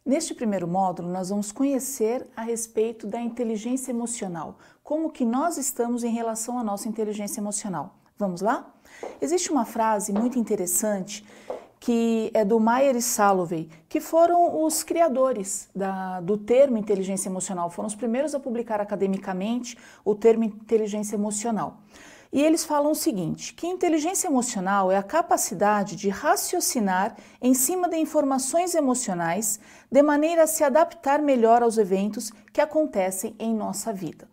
Neste primeiro módulo, nós vamos conhecer a respeito da inteligência emocional, como que nós estamos em relação à nossa inteligência emocional. Vamos lá? Existe uma frase muito interessante que é do Mayer e Salovey, que foram os criadores do termo inteligência emocional, foram os primeiros a publicar academicamente o termo inteligência emocional. E eles falam o seguinte, que inteligência emocional é a capacidade de raciocinar em cima de informações emocionais de maneira a se adaptar melhor aos eventos que acontecem em nossa vida.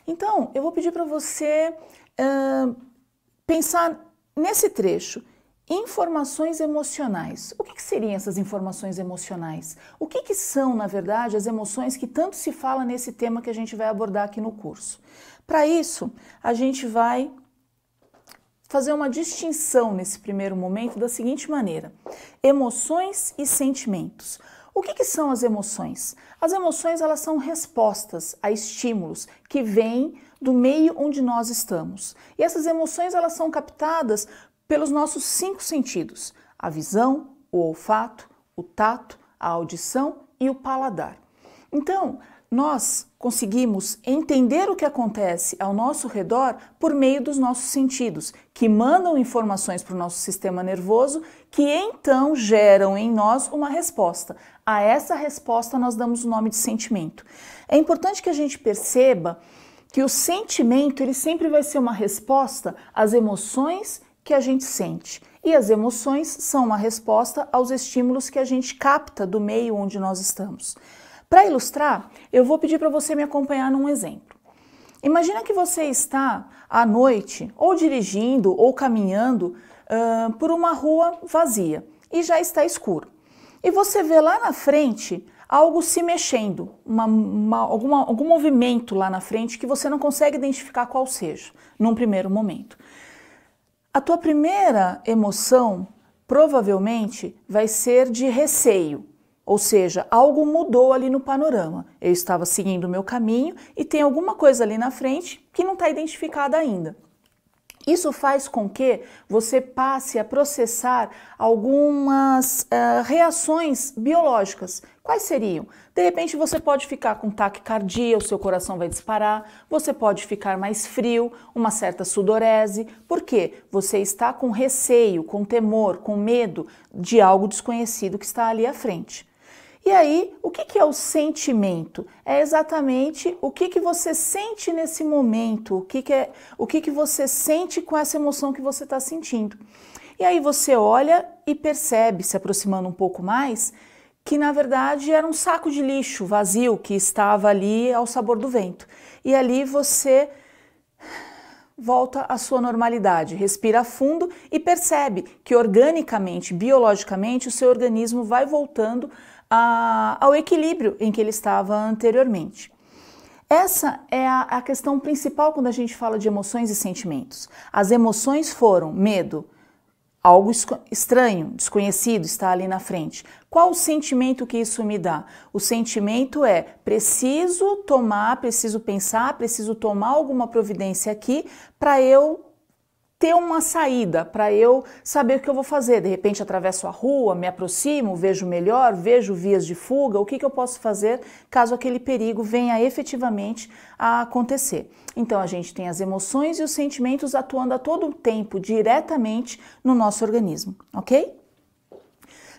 Então, eu vou pedir para você pensar nesse trecho. Informações emocionais. O que seriam essas informações emocionais? O que são, na verdade, as emoções que tanto se fala nesse tema que a gente vai abordar aqui no curso? Para isso, a gente vai fazer uma distinção nesse primeiro momento da seguinte maneira: emoções e sentimentos. O que são as emoções? As emoções, elas são respostas a estímulos que vêm do meio onde nós estamos. E essas emoções, elas são captadas pelos nossos 5 sentidos: a visão, o olfato, o tato, a audição e o paladar. Então, nós conseguimos entender o que acontece ao nosso redor por meio dos nossos sentidos, que mandam informações para o nosso sistema nervoso, que então geram em nós uma resposta. A essa resposta nós damos o nome de sentimento. É importante que a gente perceba que o sentimento ele sempre vai ser uma resposta às emoções que a gente sente. E as emoções são uma resposta aos estímulos que a gente capta do meio onde nós estamos. Para ilustrar, eu vou pedir para você me acompanhar num exemplo. Imagina que você está à noite, ou dirigindo, ou caminhando por uma rua vazia, e já está escuro. E você vê lá na frente algo se mexendo, algum movimento lá na frente que você não consegue identificar qual seja, num primeiro momento. A tua primeira emoção provavelmente vai ser de receio, ou seja, algo mudou ali no panorama. Eu estava seguindo o meu caminho e tem alguma coisa ali na frente que não está identificada ainda. Isso faz com que você passe a processar algumas reações biológicas. Quais seriam? De repente você pode ficar com taquicardia, o seu coração vai disparar, você pode ficar mais frio, uma certa sudorese. Por quê? Você está com receio, com temor, com medo de algo desconhecido que está ali à frente. E aí, o que é o sentimento? É exatamente o que você sente nesse momento, o que você sente com essa emoção que você está sentindo. E aí você olha e percebe, se aproximando um pouco mais, que na verdade era um saco de lixo vazio que estava ali ao sabor do vento. E ali você volta à sua normalidade, respira fundo e percebe que organicamente, biologicamente, o seu organismo vai voltando ao equilíbrio em que ele estava anteriormente. Essa é a questão principal quando a gente fala de emoções e sentimentos. As emoções foram medo, algo estranho, desconhecido está ali na frente. Qual o sentimento que isso me dá? O sentimento é preciso pensar, preciso tomar alguma providência aqui para eu ter uma saída, para eu saber o que eu vou fazer. De repente atravesso a rua, me aproximo, vejo melhor, vejo vias de fuga, o que eu posso fazer caso aquele perigo venha efetivamente a acontecer. Então a gente tem as emoções e os sentimentos atuando a todo tempo diretamente no nosso organismo, ok?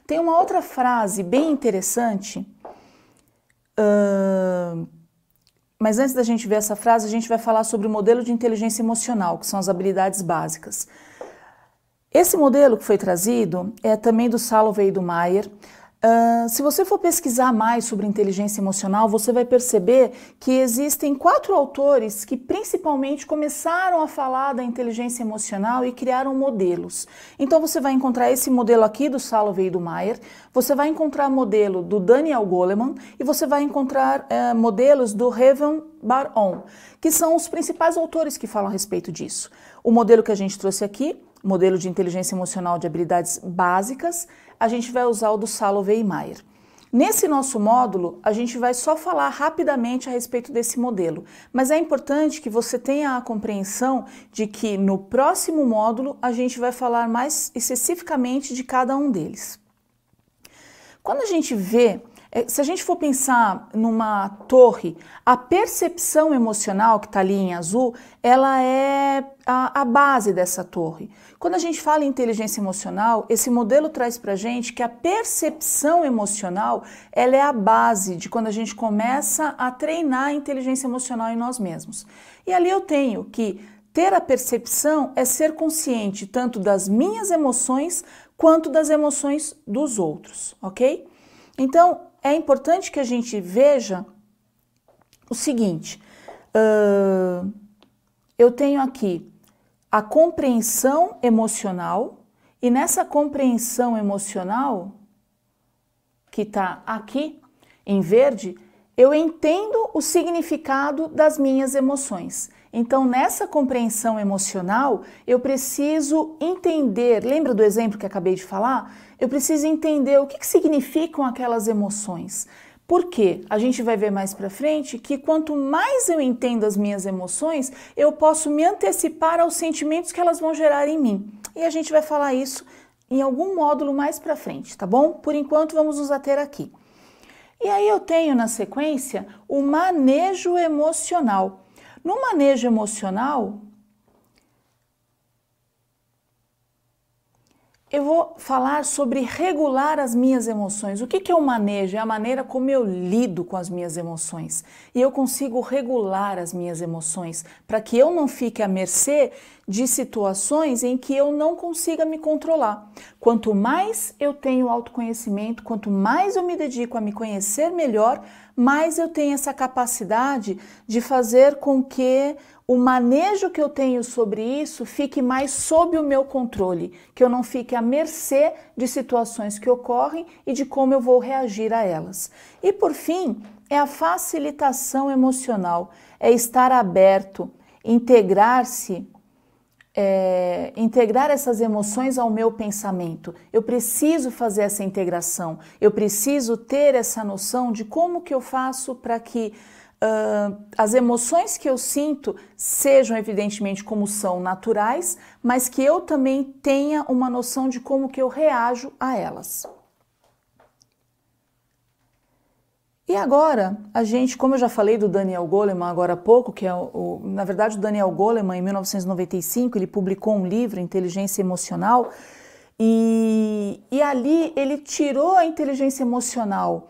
Tem uma outra frase bem interessante, mas antes da gente ver essa frase, a gente vai falar sobre o modelo de inteligência emocional, que são as habilidades básicas. Esse modelo que foi trazido é também do Salovey e do Mayer. Se você for pesquisar mais sobre inteligência emocional, você vai perceber que existem 4 autores que principalmente começaram a falar da inteligência emocional e criaram modelos. Então você vai encontrar esse modelo aqui do Salovey e do Mayer, você vai encontrar modelo do Daniel Goleman e você vai encontrar modelos do Reuven Bar-On, que são os principais autores que falam a respeito disso. O modelo que a gente trouxe aqui, modelo de inteligência emocional de habilidades básicas, a gente vai usar o do Salovey e Mayer. Nesse nosso módulo, a gente vai só falar rapidamente a respeito desse modelo, mas é importante que você tenha a compreensão de que no próximo módulo a gente vai falar mais especificamente de cada um deles. Quando a gente vê Se a gente for pensar numa torre, a percepção emocional que está ali em azul, ela é a base dessa torre. Quando a gente fala em inteligência emocional, esse modelo traz para a gente que a percepção emocional, ela é a base de quando a gente começa a treinar a inteligência emocional em nós mesmos. E ali eu tenho que ter a percepção é ser consciente tanto das minhas emoções quanto das emoções dos outros, ok? Então, é importante que a gente veja o seguinte, eu tenho aqui a compreensão emocional e nessa compreensão emocional, que está aqui em verde, eu entendo o significado das minhas emoções. Então, nessa compreensão emocional, eu preciso entender, lembra do exemplo que acabei de falar? Eu preciso entender o que significam aquelas emoções. Por quê? A gente vai ver mais pra frente que quanto mais eu entendo as minhas emoções, eu posso me antecipar aos sentimentos que elas vão gerar em mim. E a gente vai falar isso em algum módulo mais pra frente, tá bom? Por enquanto, vamos nos ater aqui. E aí eu tenho na sequência o manejo emocional. No manejo emocional, eu vou falar sobre regular as minhas emoções. O que é o manejo? É a maneira como eu lido com as minhas emoções. E eu consigo regular as minhas emoções para que eu não fique à mercê de situações em que eu não consiga me controlar. Quanto mais eu tenho autoconhecimento, quanto mais eu me dedico a me conhecer melhor, mais eu tenho essa capacidade de fazer com que o manejo que eu tenho sobre isso fique mais sob o meu controle, que eu não fique à mercê de situações que ocorrem e de como eu vou reagir a elas. E por fim, é a facilitação emocional, é estar aberto, integrar-se, integrar essas emoções ao meu pensamento. Eu preciso fazer essa integração, eu preciso ter essa noção de como que eu faço para que as emoções que eu sinto sejam evidentemente como são naturais, mas que eu também tenha uma noção de como que eu reajo a elas. E agora, a gente, como eu já falei do Daniel Goleman agora há pouco, que é na verdade o Daniel Goleman em 1995, ele publicou um livro, Inteligência Emocional, e ali ele tirou a inteligência emocional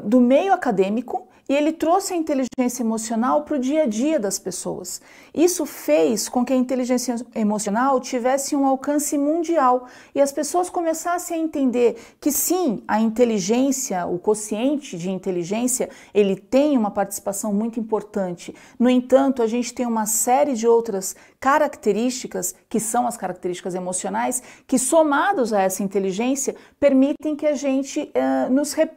do meio acadêmico e ele trouxe a inteligência emocional para o dia a dia das pessoas. Isso fez com que a inteligência emocional tivesse um alcance mundial e as pessoas começassem a entender que sim, a inteligência, o quociente de inteligência, ele tem uma participação muito importante. No entanto, a gente tem uma série de outras características, que são as características emocionais, que somados a essa inteligência, permitem que a gente,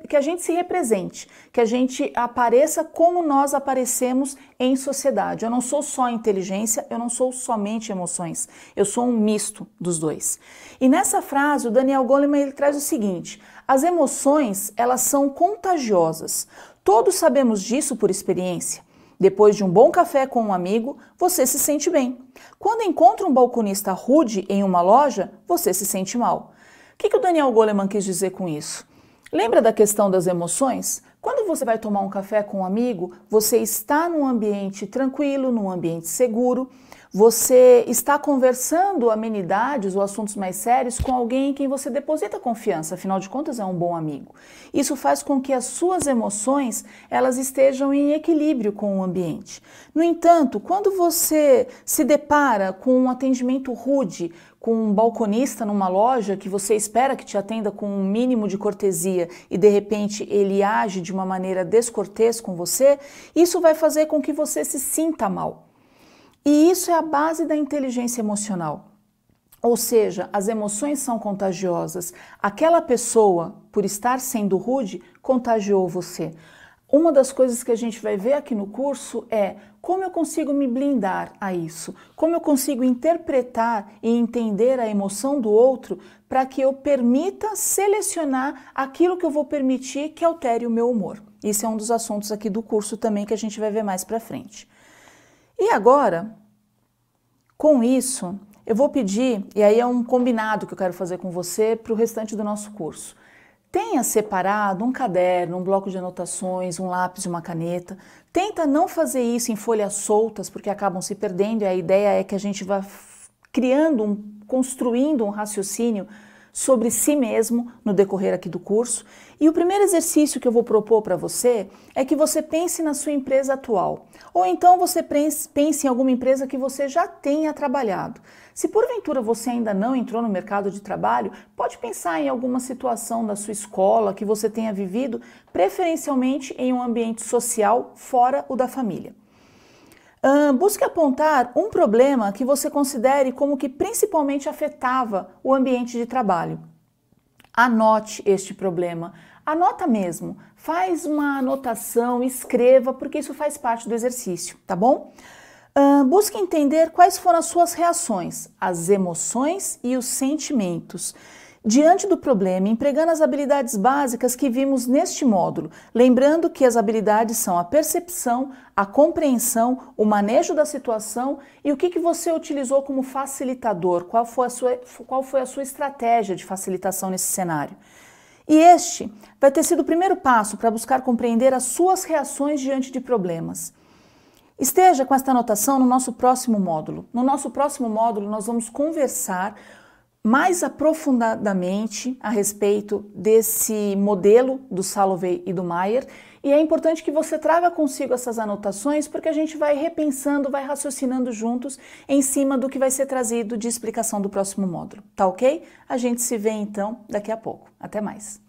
que a gente se represente, que a gente apareça como nós aparecemos em sociedade. Eu não sou só inteligência, eu não sou somente emoções, eu sou um misto dos dois. E nessa frase, o Daniel Goleman ele traz o seguinte: as emoções, elas são contagiosas. Todos sabemos disso por experiência. Depois de um bom café com um amigo, você se sente bem. Quando encontra um balconista rude em uma loja, você se sente mal. O que o Daniel Goleman quis dizer com isso? Lembra da questão das emoções? Quando você vai tomar um café com um amigo, você está num ambiente tranquilo, num ambiente seguro, você está conversando amenidades ou assuntos mais sérios com alguém em quem você deposita confiança, afinal de contas é um bom amigo. Isso faz com que as suas emoções elas estejam em equilíbrio com o ambiente. No entanto, quando você se depara com um atendimento rude, com um balconista numa loja que você espera que te atenda com um mínimo de cortesia e de repente ele age de uma maneira descortês com você, isso vai fazer com que você se sinta mal. E isso é a base da inteligência emocional. Ou seja, as emoções são contagiosas. Aquela pessoa, por estar sendo rude, contagiou você. Uma das coisas que a gente vai ver aqui no curso é como eu consigo me blindar a isso, como eu consigo interpretar e entender a emoção do outro para que eu permita selecionar aquilo que eu vou permitir que altere o meu humor. Isso é um dos assuntos aqui do curso também que a gente vai ver mais para frente. E agora, com isso, eu vou pedir, e aí é um combinado que eu quero fazer com você para o restante do nosso curso. Tenha separado um caderno, um bloco de anotações, um lápis e uma caneta. Tenta não fazer isso em folhas soltas, porque acabam se perdendo, e a ideia é que a gente vá construindo um raciocínio sobre si mesmo no decorrer aqui do curso. E o primeiro exercício que eu vou propor para você é que você pense na sua empresa atual. Ou então você pense em alguma empresa que você já tenha trabalhado. Se porventura você ainda não entrou no mercado de trabalho, pode pensar em alguma situação da sua escola que você tenha vivido, preferencialmente em um ambiente social fora o da família. Busque apontar um problema que você considere como que principalmente afetava o ambiente de trabalho. Anote este problema, anota mesmo, faz uma anotação, escreva, porque isso faz parte do exercício, tá bom? Busque entender quais foram as suas reações, as emoções e os sentimentos diante do problema, empregando as habilidades básicas que vimos neste módulo, lembrando que as habilidades são a percepção, a compreensão, o manejo da situação e o que você utilizou como facilitador, qual foi a sua estratégia de facilitação nesse cenário. E este vai ter sido o primeiro passo para buscar compreender as suas reações diante de problemas. Esteja com esta anotação no nosso próximo módulo. No nosso próximo módulo, nós vamos conversar mais aprofundadamente a respeito desse modelo do Salovey e do Mayer, e é importante que você traga consigo essas anotações, porque a gente vai repensando, vai raciocinando juntos em cima do que vai ser trazido de explicação do próximo módulo, tá ok? A gente se vê então daqui a pouco. Até mais!